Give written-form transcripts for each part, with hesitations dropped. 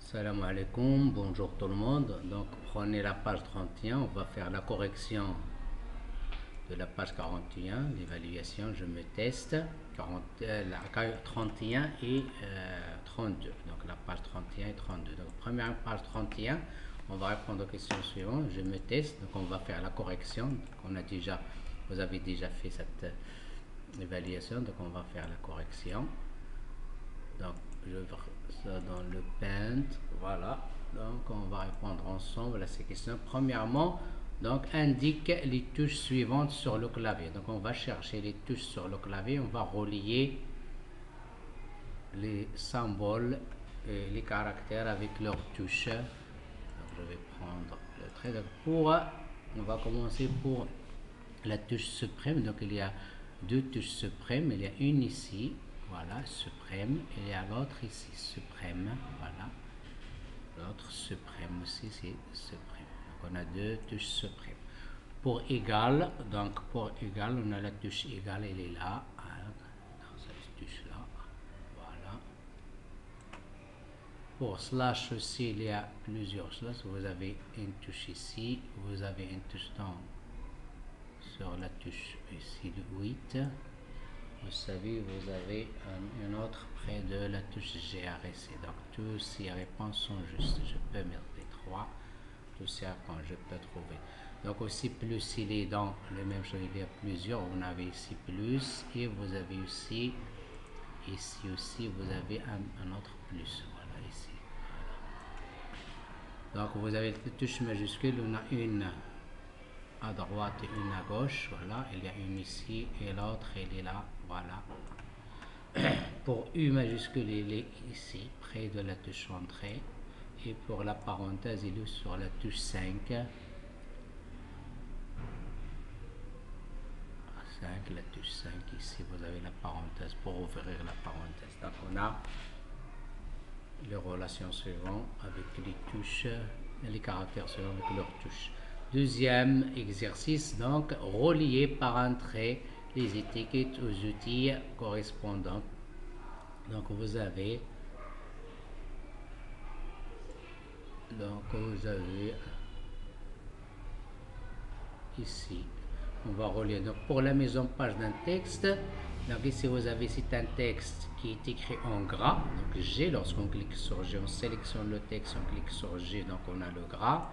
Salam alaikum, bonjour tout le monde. Donc prenez la page 31, on va faire la correction de la page 41, l'évaluation, je me teste, 31 et 32. Donc la page 31 et 32. Donc première page 31, on va répondre aux questions suivantes, je me teste, donc on va faire la correction. Vous avez déjà fait cette évaluation, donc on va faire la correction. Donc je vais ça dans le Paint, voilà. Donc on va répondre ensemble à ces questions. Premièrement, donc indique les touches suivantes sur le clavier. Donc on va chercher les touches sur le clavier, on va relier les symboles et les caractères avec leurs touches. Donc je vais prendre le trait. On va commencer pour la touche suprême. Donc il y a deux touches suprêmes, il y a une ici, voilà, suprême, et il y a l'autre ici, suprême, voilà. L'autre suprême aussi, c'est suprême. Donc on a deux touches suprêmes. Pour égal, donc pour égal, on a la touche égale, elle est là, dans cette touche-là, voilà. Pour slash aussi, il y a plusieurs slash. Vous avez une touche ici, vous avez une touche sur la touche ici, le 8. Vous savez, vous avez une autre près de la touche GRC. Donc, tous ces réponses sont justes. Je peux mettre les 3. Tous ces réponses, je peux trouver. Donc, aussi, plus il est dans le même chose, il y a plusieurs. Vous avez ici plus. Et vous avez aussi, ici aussi, vous avez un autre plus. Voilà, ici. Voilà. Donc, vous avez les touches majuscules. On a une à droite et une à gauche, voilà, il y a une ici et l'autre elle est là, voilà. Pour U majuscule il est ici, près de la touche entrée, et pour la parenthèse il est sur la touche 5. 5, la touche 5 ici, vous avez la parenthèse pour ouvrir la parenthèse. Donc on a les relations suivantes avec les touches, les caractères suivants avec leurs touches. Deuxième exercice, donc, relier par un trait les étiquettes aux outils correspondants. Donc, vous avez ici, on va relier. Donc, pour la mise en page d'un texte, donc ici, vous avez, c'est un texte qui est écrit en gras. Donc, G, lorsqu'on clique sur G, on sélectionne le texte, on clique sur G, donc on a le gras.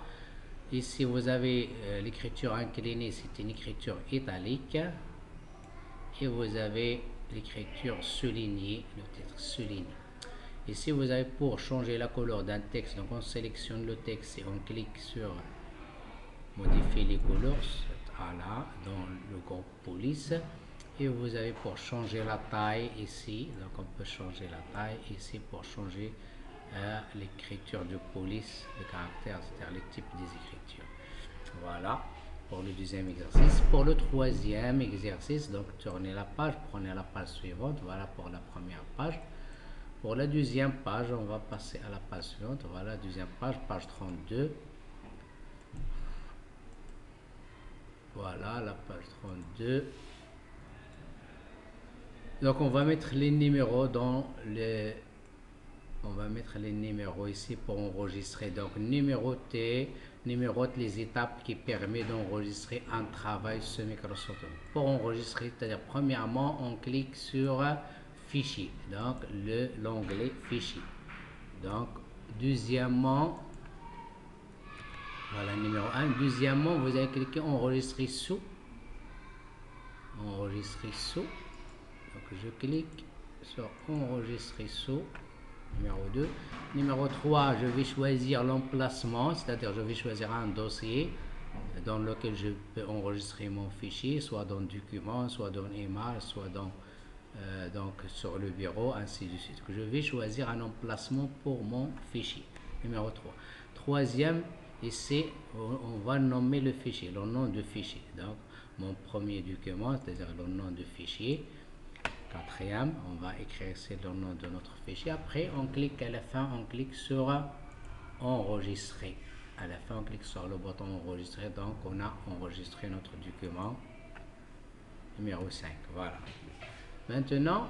Ici, vous avez l'écriture inclinée, c'est une écriture italique. Et vous avez l'écriture soulignée, le titre souligné. Ici, vous avez pour changer la couleur d'un texte, donc on sélectionne le texte et on clique sur modifier les couleurs, voilà, dans le groupe police. Et vous avez pour changer la taille ici, donc on peut changer la taille ici pour changer l'écriture de police, le caractère, c'est-à-dire le type des écritures. Voilà pour le deuxième exercice. Pour le troisième exercice, donc tournez la page, prenez la page suivante. Voilà pour la première page. Pour la deuxième page, on va passer à la page suivante. Voilà, deuxième page, page 32. Voilà la page 32. Donc on va mettre les numéros dans les... On va mettre les numéros ici pour enregistrer. Donc numéroter, numérote les étapes qui permettent d'enregistrer un travail sur Microsoft. Pour enregistrer, c'est-à-dire premièrement, on clique sur fichier. Donc l'onglet fichier. Donc deuxièmement, voilà numéro 1. Deuxièmement, vous allez cliquer enregistrer sous. Enregistrer sous. Donc je clique sur enregistrer sous. Numéro 2. Numéro 3, je vais choisir l'emplacement, c'est-à-dire je vais choisir un dossier dans lequel je peux enregistrer mon fichier, soit dans document, soit dans email, soit dans donc sur le bureau, ainsi de suite. Je vais choisir un emplacement pour mon fichier. Numéro 3. Troisième, ici, on va nommer le fichier, le nom de fichier. Donc, mon premier document, c'est-à-dire le nom de fichier. Quatrième, on va écrire ici le nom de notre fichier. Après, on clique à la fin, on clique sur enregistrer. À la fin, on clique sur le bouton enregistrer. Donc, on a enregistré notre document numéro 5. Voilà. Maintenant,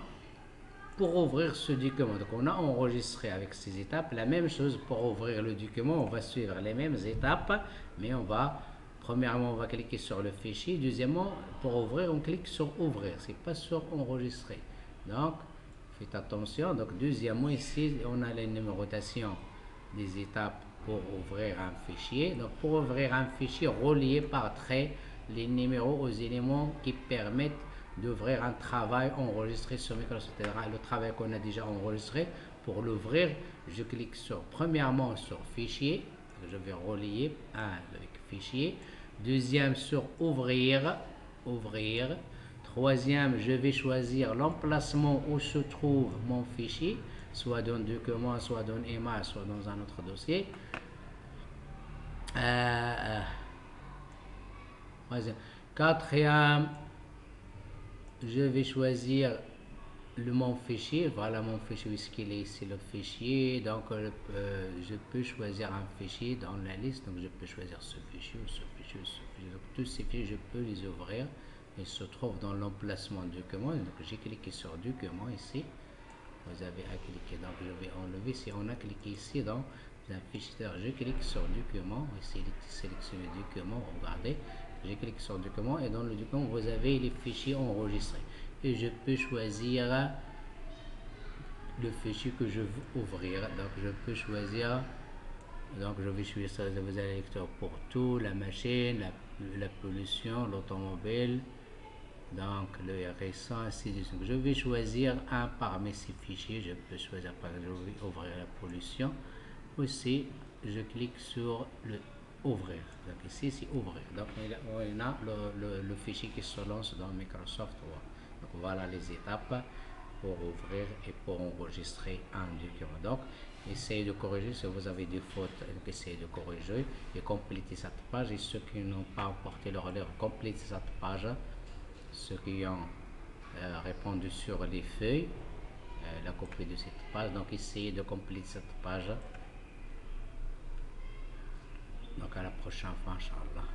pour ouvrir ce document. Donc on a enregistré avec ces étapes. La même chose pour ouvrir le document, on va suivre les mêmes étapes, mais premièrement, on va cliquer sur le fichier. Deuxièmement, pour ouvrir, on clique sur ouvrir. C'est pas sur enregistrer. Donc, faites attention. Donc, deuxièmement, ici, on a la numérotation des étapes pour ouvrir un fichier. Donc, pour ouvrir un fichier, relié par trait les numéros aux éléments qui permettent d'ouvrir un travail enregistré sur Microsoft. Le travail qu'on a déjà enregistré, pour l'ouvrir, je clique premièrement sur fichier. Je vais relier avec fichier. Deuxième sur ouvrir. Troisième, je vais choisir l'emplacement où se trouve mon fichier, soit dans document, soit dans image, soit dans un autre dossier. Quatrième, je vais choisir mon fichier. Voilà mon fichier, où est-ce qu'il est ici le fichier. Donc je peux choisir un fichier dans la liste. Donc je peux choisir ce fichier ou ce fichier ou ce fichier. Donc tous ces fichiers, je peux les ouvrir. Ils se trouvent dans l'emplacement document. Donc j'ai cliqué sur document ici. Vous avez à cliquer. Donc je vais enlever. Si on a cliqué ici dans un fichier, je clique sur document. Ici il est sélectionné document. Regardez. J'ai cliqué sur document et dans le document vous avez les fichiers enregistrés. Et je peux choisir le fichier que je veux ouvrir. Donc je peux choisir, donc je vais choisir, vous avez lecteur pour tout, la machine, la pollution, l'automobile, donc le récent, ainsi de suite. Je vais choisir un parmi ces fichiers. Je peux choisir, par exemple, je vais ouvrir la pollution. Aussi, je clique sur le ouvrir. Donc ici c'est ouvrir. Donc on a le fichier qui se lance dans Microsoft Word. Donc voilà les étapes pour ouvrir et pour enregistrer un document. Donc essayez de corriger si vous avez des fautes. Essayez de corriger et compléter cette page. Et ceux qui n'ont pas emporté leur livre, complétez cette page. Ceux qui ont répondu sur les feuilles, la copie de cette page. Donc essayez de compléter cette page. Donc à la prochaine fois, Inch'Allah.